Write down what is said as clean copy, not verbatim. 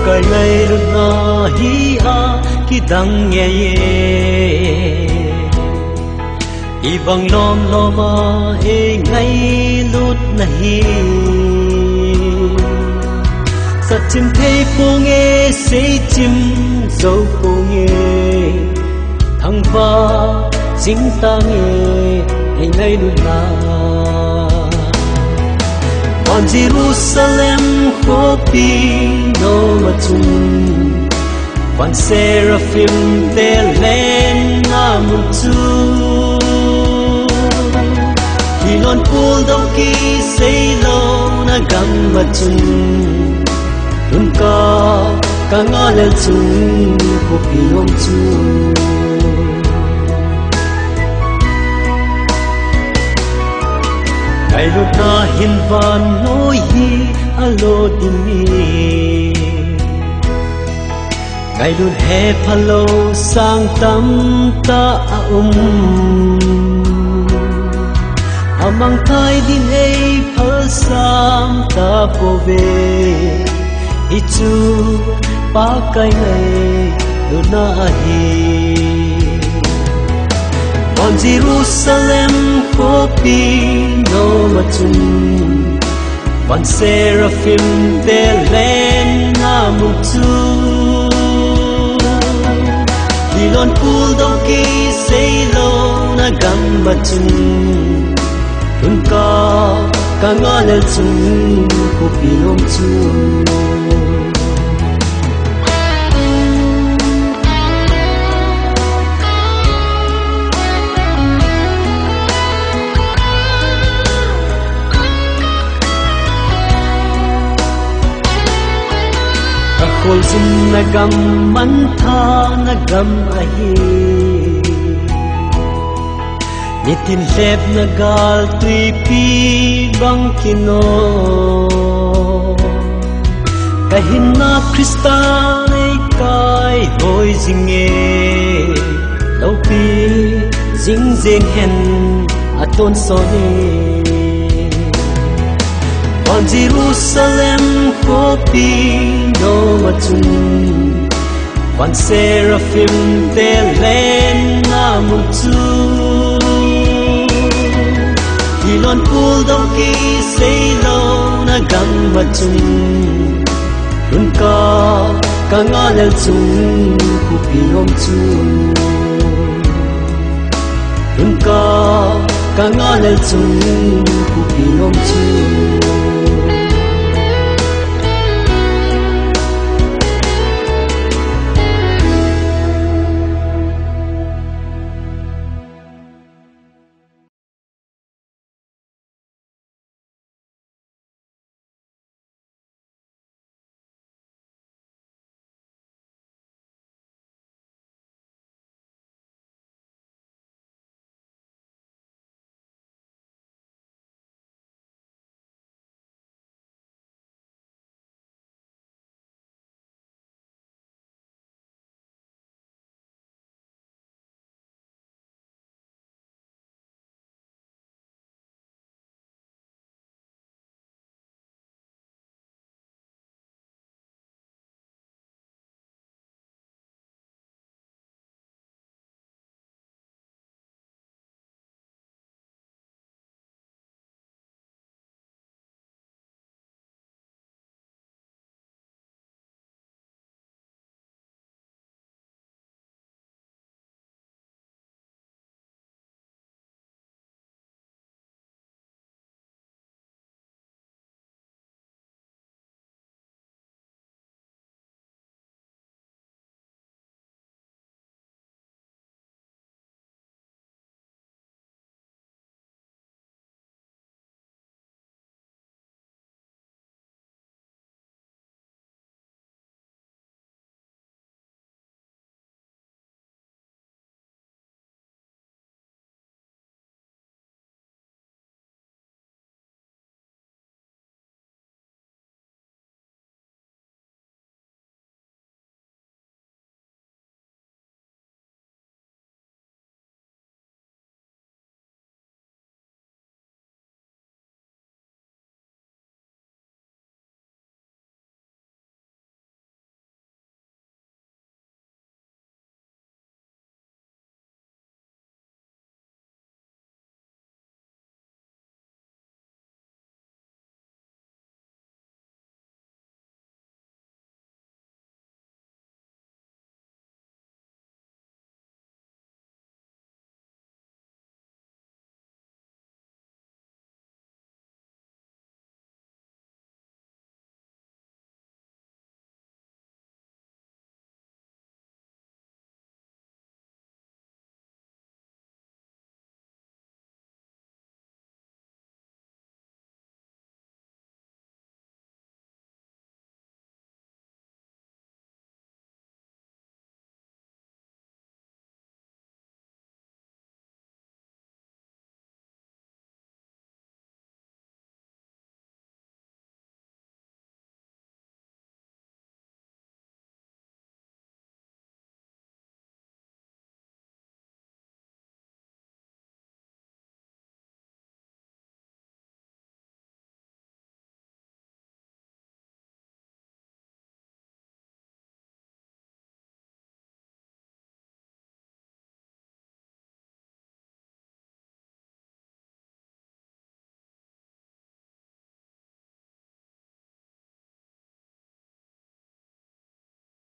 cái ngày lúc na hi a khi đắng nghe ye i vang lom loma e ngày lúc na hi sa chim thấy po nghe say chim dấu po nghe thăng va chính ta nghe e ngày lúc na on Jerusalem hopi no matun van seraphim te len amutu kilon pul dau ki sei lo na gam matun tun ka ngalel chung hopi nom chu ngày lúc na hin van nói hi alo dimi ngày lúc he phalo sang tâm ta amang thai din ei phal sam ta po ve ichu pa kai ngày lúc na hi on Jerusalem hopi no matun van seraphim te len amutu kilon pul dau ki sei lo na gam matun tun ka ngalel chung hopi nom chu khol zum nagam mantha nagam ahi nitin lep nagal tui pi bang kino kahin na Kristan ei kai hoi zinge tau pi zing zeng hen aton soni on Jerusalem hopi no matun van seraphim te len amutu kilon pul dau ki sei lo na gam matun tun ka ngalel chung hopi nom chu tun ka ngalel chung hopi nom chu